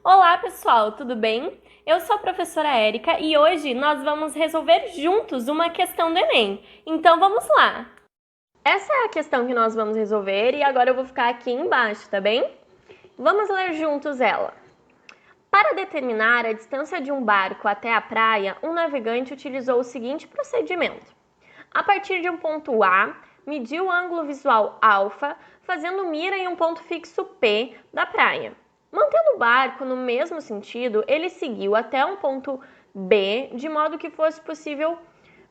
Olá pessoal, tudo bem? Eu sou a professora Érica e hoje nós vamos resolver juntos uma questão do Enem. Então vamos lá! Essa é a questão que nós vamos resolver e agora eu vou ficar aqui embaixo, tá bem? Vamos ler juntos ela. Para determinar a distância de um barco até a praia, um navegante utilizou o seguinte procedimento. A partir de um ponto A, mediu o ângulo visual alfa, fazendo mira em um ponto fixo P da praia. Mantendo o barco no mesmo sentido, ele seguiu até um ponto B, de modo que fosse possível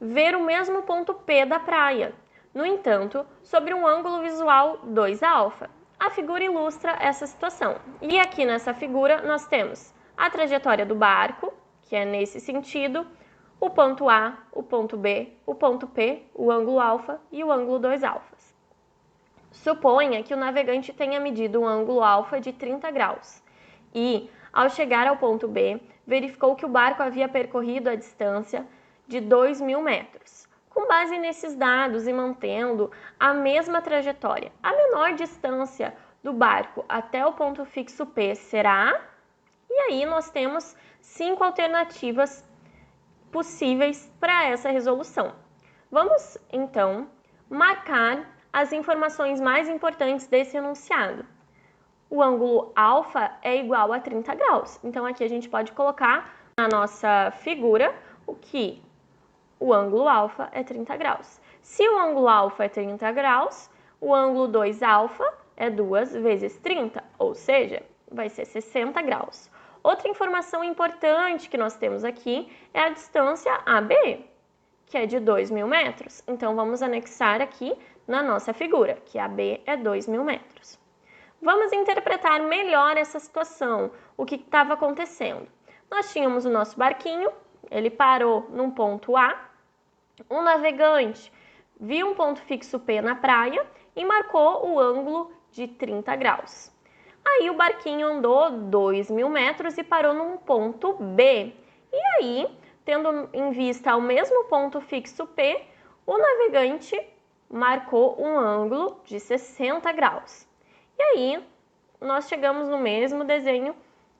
ver o mesmo ponto P da praia. No entanto, sobre um ângulo visual 2α. A figura ilustra essa situação. E aqui nessa figura nós temos a trajetória do barco, que é nesse sentido, o ponto A, o ponto B, o ponto P, o ângulo alfa e o ângulo 2α. Suponha que o navegante tenha medido um ângulo alfa de 30 graus e, ao chegar ao ponto B, verificou que o barco havia percorrido a distância de 2.000 metros. Com base nesses dados e mantendo a mesma trajetória, a menor distância do barco até o ponto fixo P será... E aí nós temos 5 alternativas possíveis para essa resolução. Vamos, então, marcar as informações mais importantes desse enunciado. O ângulo alfa é igual a 30 graus. Então, aqui a gente pode colocar na nossa figura o ângulo alfa é 30 graus. Se o ângulo alfa é 30 graus, o ângulo 2α é 2 vezes 30, ou seja, vai ser 60 graus. Outra informação importante que nós temos aqui é a distância AB, que é de 2.000 metros. Então, vamos anexar aqui na nossa figura, que AB é 2.000 metros. Vamos interpretar melhor essa situação, o que estava acontecendo. Nós tínhamos o nosso barquinho, ele parou num ponto A, um navegante viu um ponto fixo P na praia e marcou o ângulo de 30 graus. Aí o barquinho andou 2.000 metros e parou num ponto B. E aí, tendo em vista o mesmo ponto fixo P, o navegante marcou um ângulo de 60 graus. E aí, nós chegamos no mesmo desenho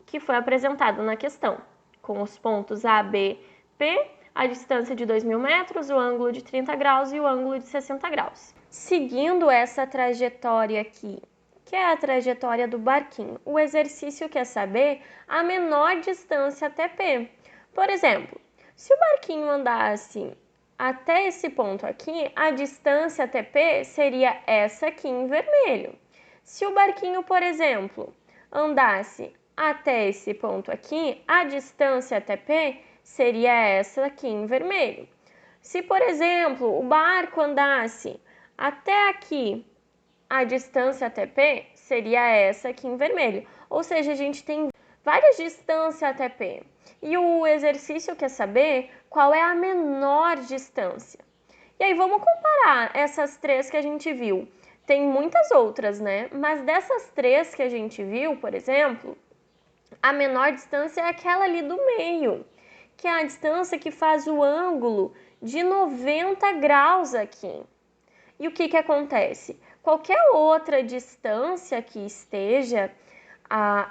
que foi apresentado na questão, com os pontos A, B, P, a distância de 2.000 metros, o ângulo de 30 graus e o ângulo de 60 graus. Seguindo essa trajetória aqui, que é a trajetória do barquinho, o exercício quer saber a menor distância até P. Por exemplo, se o barquinho andasse até esse ponto aqui, a distância até P seria essa aqui em vermelho. Se o barquinho, por exemplo, andasse até esse ponto aqui, a distância até P seria essa aqui em vermelho. Se, por exemplo, o barco andasse até aqui, a distância até P seria essa aqui em vermelho. Ou seja, a gente tem várias distâncias até P. E o exercício quer saber qual é a menor distância. E aí vamos comparar essas três que a gente viu. Tem muitas outras, né? Mas dessas três que a gente viu, por exemplo, a menor distância é aquela ali do meio, que é a distância que faz o ângulo de 90 graus aqui. E o que acontece? Qualquer outra distância que esteja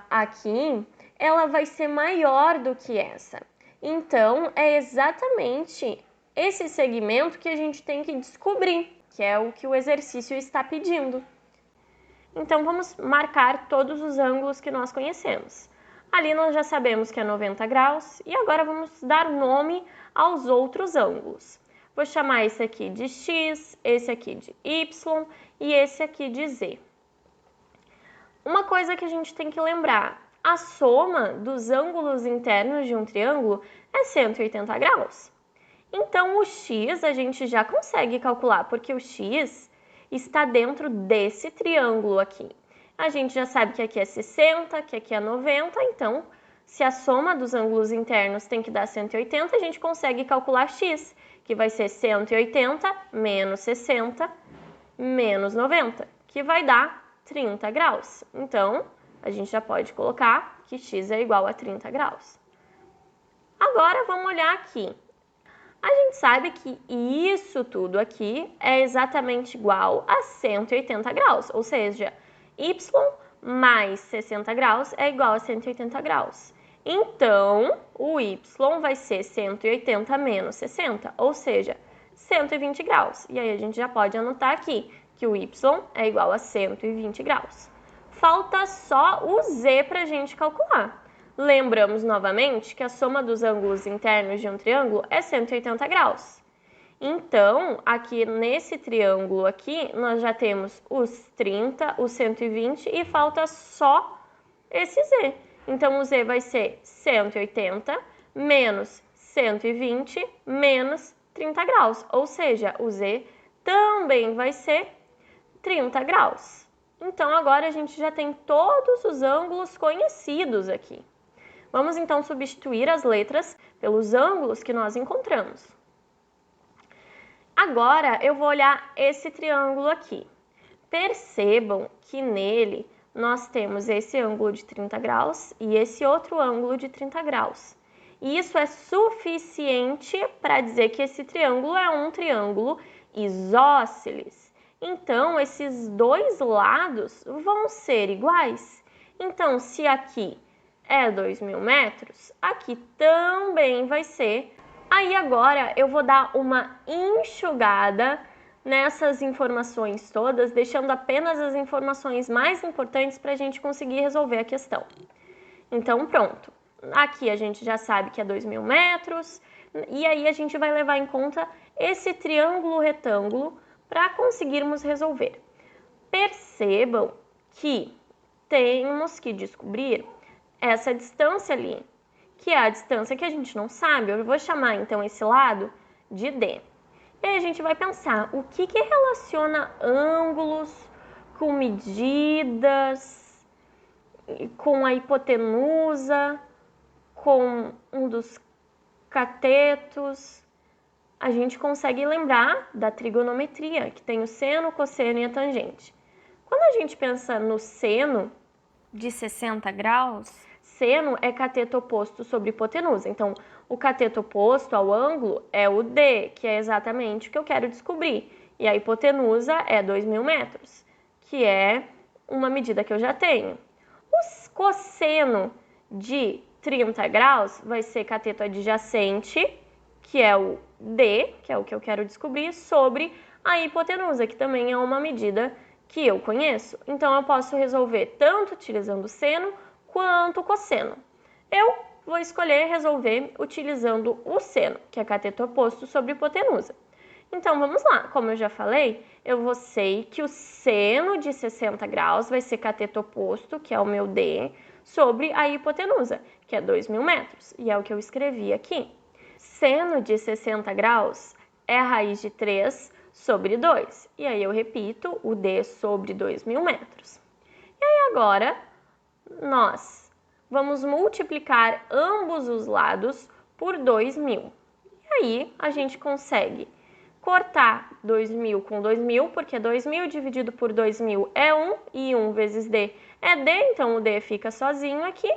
aqui, ela vai ser maior do que essa. Então, é exatamente esse segmento que a gente tem que descobrir, que é o que o exercício está pedindo. Então, vamos marcar todos os ângulos que nós conhecemos. Ali nós já sabemos que é 90 graus e agora vamos dar nome aos outros ângulos. Vou chamar esse aqui de X, esse aqui de Y e esse aqui de Z. Uma coisa que a gente tem que lembrar, a soma dos ângulos internos de um triângulo é 180 graus. Então, o X a gente já consegue calcular, porque o X está dentro desse triângulo aqui. A gente já sabe que aqui é 60, que aqui é 90, então, se a soma dos ângulos internos tem que dar 180, a gente consegue calcular X, que vai ser 180 menos 60 menos 90, que vai dar 30 graus. Então, a gente já pode colocar que X é igual a 30 graus. Agora, vamos olhar aqui. A gente sabe que isso tudo aqui é exatamente igual a 180 graus, ou seja, y mais 60 graus é igual a 180 graus. Então, o y vai ser 180 menos 60, ou seja, 120 graus. E aí a gente já pode anotar aqui que o y é igual a 120 graus. Falta só o z para a gente calcular. Lembramos novamente que a soma dos ângulos internos de um triângulo é 180 graus. Então, aqui nesse triângulo aqui, nós já temos os 30, os 120 e falta só esse z. Então, o z vai ser 180 menos 120 menos 30 graus, ou seja, o z também vai ser 30 graus. Então, agora a gente já tem todos os ângulos conhecidos aqui. Vamos, então, substituir as letras pelos ângulos que nós encontramos. Agora, eu vou olhar esse triângulo aqui. Percebam que nele nós temos esse ângulo de 30 graus e esse outro ângulo de 30 graus. E isso é suficiente para dizer que esse triângulo é um triângulo isósceles. Então, esses dois lados vão ser iguais. Então, se aqui é 2.000 metros, aqui também vai ser. Aí agora eu vou dar uma enxugada nessas informações todas, deixando apenas as informações mais importantes para a gente conseguir resolver a questão. Então, pronto. Aqui a gente já sabe que é 2.000 metros, e aí a gente vai levar em conta esse triângulo retângulo para conseguirmos resolver. Percebam que temos que descobrir essa distância ali, que é a distância que a gente não sabe. Eu vou chamar então esse lado de D. E aí a gente vai pensar o que relaciona ângulos com medidas, com a hipotenusa, com um dos catetos. A gente consegue lembrar da trigonometria, que tem o seno, o cosseno e a tangente. Quando a gente pensa no seno de 60 graus, seno é cateto oposto sobre hipotenusa. Então, o cateto oposto ao ângulo é o D, que é exatamente o que eu quero descobrir. E a hipotenusa é 2.000 metros, que é uma medida que eu já tenho. O cosseno de 30 graus vai ser cateto adjacente, que é o D, que é o que eu quero descobrir, sobre a hipotenusa, que também é uma medida que eu conheço. Então, eu posso resolver tanto utilizando o seno quanto o cosseno. Eu vou escolher resolver utilizando o seno, que é cateto oposto sobre hipotenusa. Então, vamos lá. Como eu já falei, eu sei que o seno de 60 graus vai ser cateto oposto, que é o meu D, sobre a hipotenusa, que é 2.000 metros. E é o que eu escrevi aqui. Seno de 60 graus é a raiz de 3 sobre 2. E aí eu repito o D sobre 2.000 metros. E aí agora nós vamos multiplicar ambos os lados por 2.000. E aí a gente consegue cortar 2.000 com 2.000, porque 2.000 dividido por 2.000 é 1, e 1 vezes D é D, então o D fica sozinho aqui.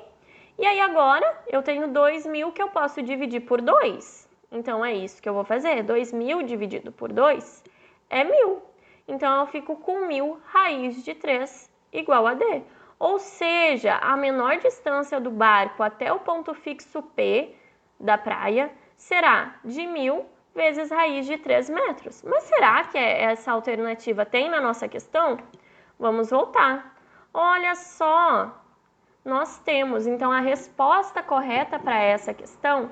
E aí agora eu tenho 2.000 que eu posso dividir por 2. Então é isso que eu vou fazer. 2.000 dividido por 2 é 1.000. Então eu fico com 1.000 raiz de 3 igual a D. Ou seja, a menor distância do barco até o ponto fixo P da praia será de 1.000 vezes raiz de 3 metros. Mas será que essa alternativa tem na nossa questão? Vamos voltar. Olha só, nós temos, então, a resposta correta para essa questão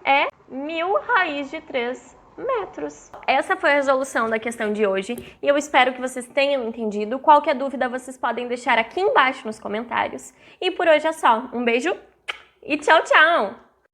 é 1.000 raiz de 3 metros. Essa foi a resolução da questão de hoje e eu espero que vocês tenham entendido. Qualquer dúvida vocês podem deixar aqui embaixo nos comentários. E por hoje é só. Um beijo e tchau, tchau!